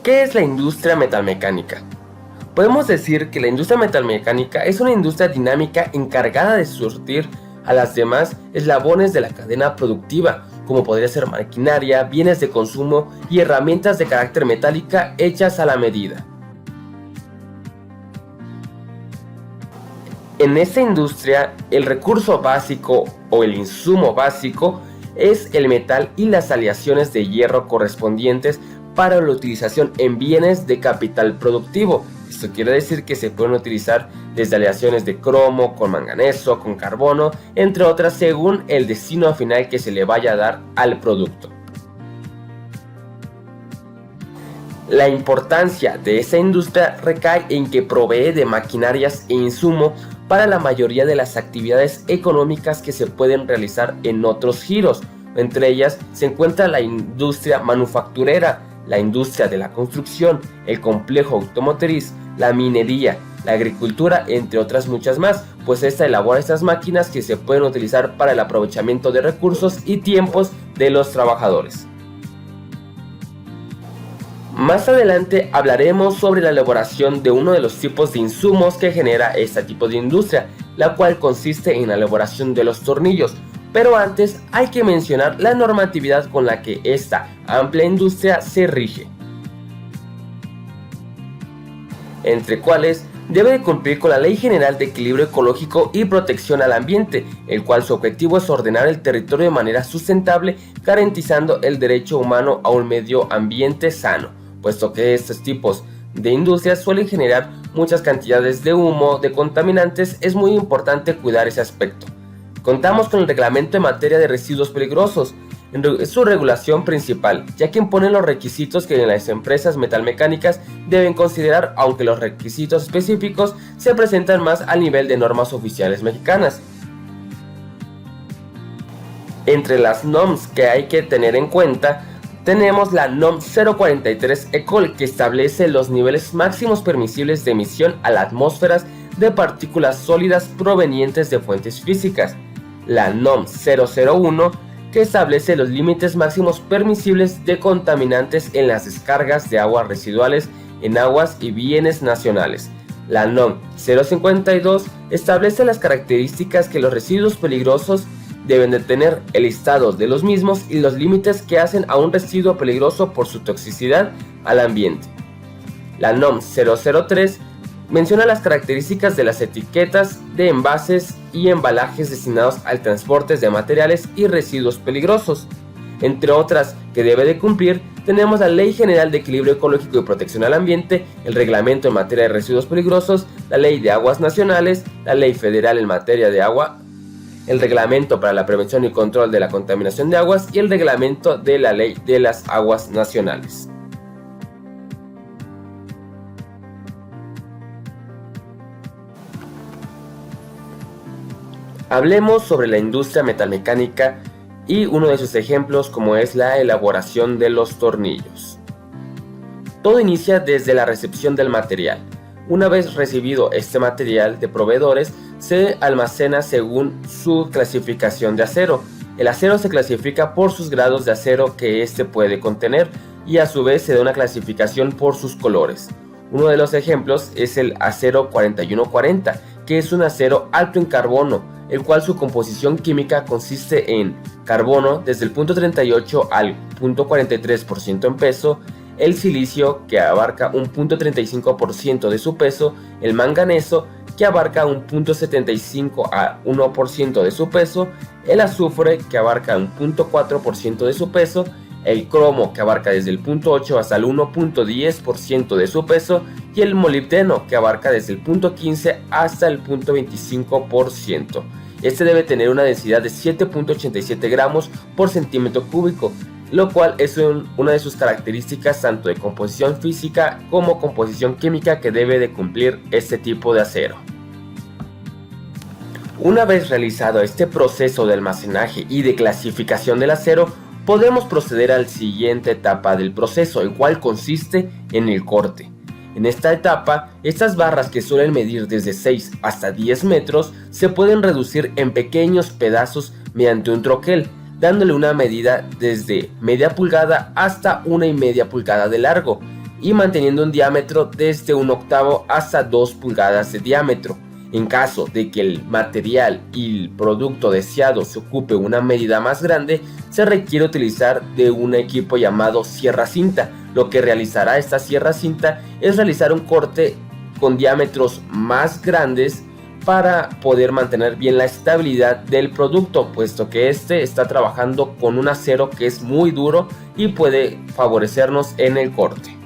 ¿Qué es la industria metalmecánica? Podemos decir que la industria metalmecánica es una industria dinámica encargada de surtir a las demás eslabones de la cadena productiva, como podría ser maquinaria, bienes de consumo y herramientas de carácter metálica hechas a la medida. En esta industria, el recurso básico o el insumo básico es el metal y las aleaciones de hierro correspondientes para la utilización en bienes de capital productivo. Esto quiere decir que se pueden utilizar desde aleaciones de cromo, con manganeso, con carbono, entre otras según el destino final que se le vaya a dar al producto. La importancia de esta industria recae en que provee de maquinarias e insumo para la mayoría de las actividades económicas que se pueden realizar en otros giros. Entre ellas se encuentra la industria manufacturera, la industria de la construcción, el complejo automotriz, la minería, la agricultura, entre otras muchas más, pues esta elabora estas máquinas que se pueden utilizar para el aprovechamiento de recursos y tiempos de los trabajadores. Más adelante hablaremos sobre la elaboración de uno de los tipos de insumos que genera este tipo de industria, la cual consiste en la elaboración de los tornillos, pero antes hay que mencionar la normatividad con la que esta amplia industria se rige, entre cuales debe de cumplir con la Ley General de Equilibrio Ecológico y Protección al Ambiente, el cual su objetivo es ordenar el territorio de manera sustentable, garantizando el derecho humano a un medio ambiente sano, puesto que estos tipos de industrias suelen generar muchas cantidades de humo, de contaminantes. Es muy importante cuidar ese aspecto. Contamos con el Reglamento en materia de residuos peligrosos, es su regulación principal, ya que impone los requisitos que las empresas metalmecánicas deben considerar, aunque los requisitos específicos se presentan más al nivel de normas oficiales mexicanas. Entre las NOMs que hay que tener en cuenta, tenemos la NOM 043 ECOL, que establece los niveles máximos permisibles de emisión a la atmósfera de partículas sólidas provenientes de fuentes físicas. La NOM 001, que establece los límites máximos permisibles de contaminantes en las descargas de aguas residuales en aguas y bienes nacionales. La NOM 052 establece las características que los residuos peligrosos deben de tener, el listado de los mismos y los límites que hacen a un residuo peligroso por su toxicidad al ambiente. La NOM 003 menciona las características de las etiquetas de envases y embalajes destinados al transporte de materiales y residuos peligrosos. Entre otras que debe de cumplir, tenemos la Ley General de Equilibrio Ecológico y Protección al Ambiente, el Reglamento en materia de residuos peligrosos, la Ley de Aguas Nacionales, la Ley Federal en materia de agua, el Reglamento para la Prevención y Control de la Contaminación de Aguas y el Reglamento de la Ley de las Aguas Nacionales. Hablemos sobre la industria metalmecánica y uno de sus ejemplos, como es la elaboración de los tornillos. Todo inicia desde la recepción del material. Una vez recibido este material de proveedores, se almacena según su clasificación de acero. El acero se clasifica por sus grados de acero que éste puede contener y a su vez se da una clasificación por sus colores. Uno de los ejemplos es el acero 4140, que es un acero alto en carbono, el cual su composición química consiste en carbono desde el 0.38 al 0.43% en peso, el silicio, que abarca un 0.35% de su peso, el manganeso, que abarca un 0.75 a 1% de su peso, el azufre, que abarca un 0.4% de su peso, el cromo, que abarca desde el 0.8 hasta el 1.10% de su peso, y el molibdeno, que abarca desde el 0.15 hasta el 0.25%. Este debe tener una densidad de 7.87 gramos por centímetro cúbico, lo cual es una de sus características tanto de composición física como composición química que debe de cumplir este tipo de acero. Una vez realizado este proceso de almacenaje y de clasificación del acero, podemos proceder a la siguiente etapa del proceso, el cual consiste en el corte. En esta etapa, estas barras, que suelen medir desde 6 hasta 10 metros, se pueden reducir en pequeños pedazos mediante un troquel, dándole una medida desde media pulgada hasta 1,5 pulgada de largo. y manteniendo un diámetro desde 1/8 hasta 2 pulgadas de diámetro. En caso de que el material y el producto deseado se ocupe una medida más grande, se requiere utilizar de un equipo llamado sierra cinta. Lo que realizará esta sierra cinta es realizar un corte con diámetros más grandes para poder mantener bien la estabilidad del producto, puesto que este está trabajando con un acero que es muy duro y puede favorecernos en el corte.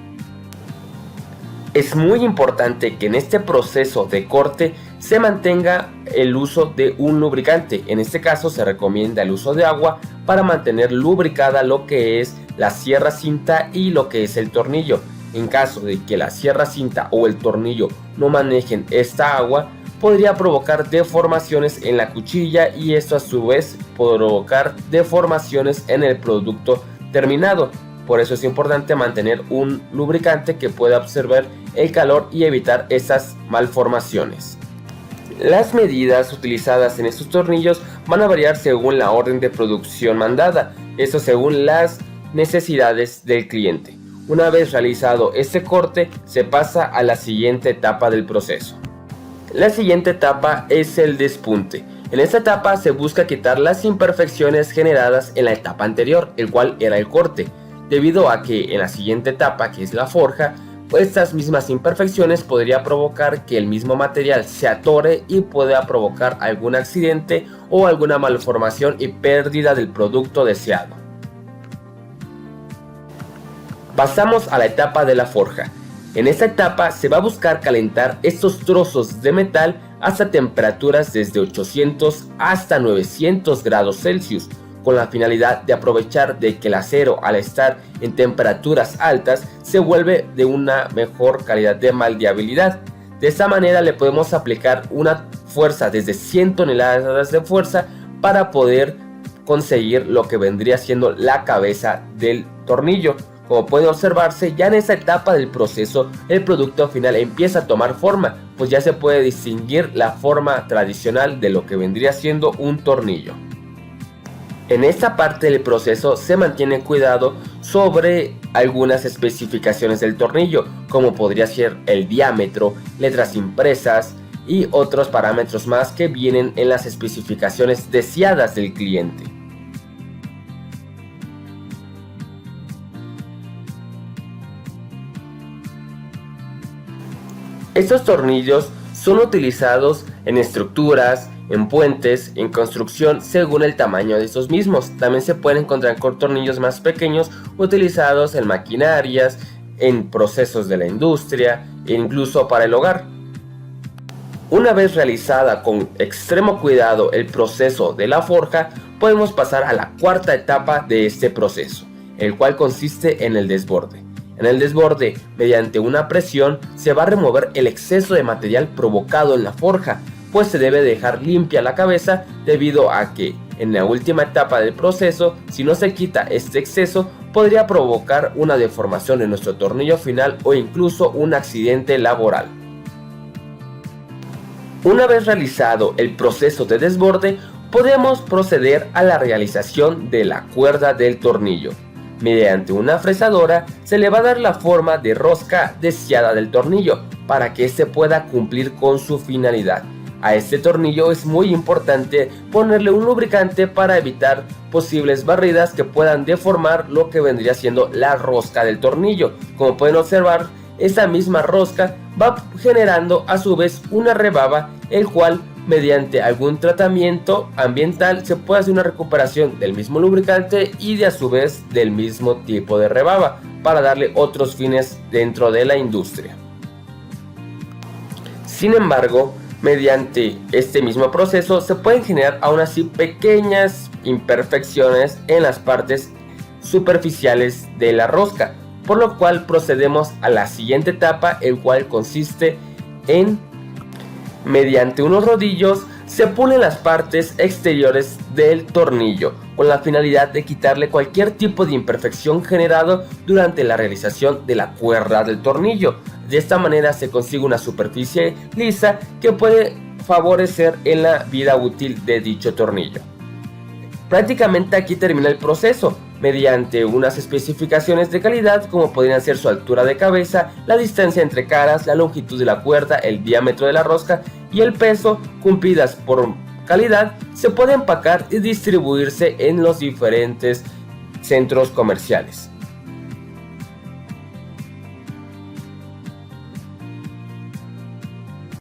Es muy importante que en este proceso de corte se mantenga el uso de un lubricante. En este caso se recomienda el uso de agua para mantener lubricada lo que es la sierra cinta y lo que es el tornillo. En caso de que la sierra cinta o el tornillo no manejen esta agua, podría provocar deformaciones en la cuchilla y esto a su vez provocar deformaciones en el producto terminado. Por eso es importante mantener un lubricante que pueda absorber el calor y evitar esas malformaciones. Las medidas utilizadas en estos tornillos van a variar según la orden de producción mandada, esto según las necesidades del cliente. Una vez realizado este corte, se pasa a la siguiente etapa del proceso. La siguiente etapa es el despunte. En esta etapa se busca quitar las imperfecciones generadas en la etapa anterior, el cual era el corte, debido a que en la siguiente etapa, que es la forja, estas mismas imperfecciones podría provocar que el mismo material se atore y pueda provocar algún accidente o alguna malformación y pérdida del producto deseado. Pasamos a la etapa de la forja. En esta etapa se va a buscar calentar estos trozos de metal hasta temperaturas desde 800 hasta 900 grados Celsius, con la finalidad de aprovechar de que el acero, al estar en temperaturas altas, se vuelve de una mejor calidad de maldeabilidad. De esta manera le podemos aplicar una fuerza desde 100 toneladas de fuerza para poder conseguir lo que vendría siendo la cabeza del tornillo. Como puede observarse, ya en esta etapa del proceso el producto final empieza a tomar forma, pues ya se puede distinguir la forma tradicional de lo que vendría siendo un tornillo. En esta parte del proceso se mantiene cuidado sobre algunas especificaciones del tornillo, como podría ser el diámetro, letras impresas y otros parámetros más que vienen en las especificaciones deseadas del cliente. Estos tornillos son utilizados en estructuras, en puentes, en construcción según el tamaño de estos mismos. También se pueden encontrar con tornillos más pequeños utilizados en maquinarias, en procesos de la industria e incluso para el hogar. Una vez realizada con extremo cuidado el proceso de la forja, podemos pasar a la cuarta etapa de este proceso, el cual consiste en el desborde. En el desborde, mediante una presión, se va a remover el exceso de material provocado en la forja, pues se debe dejar limpia la cabeza debido a que en la última etapa del proceso, si no se quita este exceso, podría provocar una deformación en nuestro tornillo final o incluso un accidente laboral. Una vez realizado el proceso de desborde, podemos proceder a la realización de la cuerda del tornillo. Mediante una fresadora se le va a dar la forma de rosca deseada del tornillo para que éste pueda cumplir con su finalidad. A este tornillo es muy importante ponerle un lubricante para evitar posibles barridas que puedan deformar lo que vendría siendo la rosca del tornillo. Como pueden observar, esta misma rosca va generando a su vez una rebaba, el cual mediante algún tratamiento ambiental se puede hacer una recuperación del mismo lubricante y de a su vez del mismo tipo de rebaba para darle otros fines dentro de la industria. Sin embargo, mediante este mismo proceso se pueden generar aún así pequeñas imperfecciones en las partes superficiales de la rosca, por lo cual procedemos a la siguiente etapa, el cual consiste en mediante unos rodillos se pulen las partes exteriores del tornillo con la finalidad de quitarle cualquier tipo de imperfección generado durante la realización de la cuerda del tornillo. De esta manera se consigue una superficie lisa que puede favorecer en la vida útil de dicho tornillo. Prácticamente aquí termina el proceso. mediante unas especificaciones de calidad como podrían ser su altura de cabeza, la distancia entre caras, la longitud de la cuerda, el diámetro de la rosca y el peso, cumplidas por calidad, se puede empacar y distribuirse en los diferentes centros comerciales.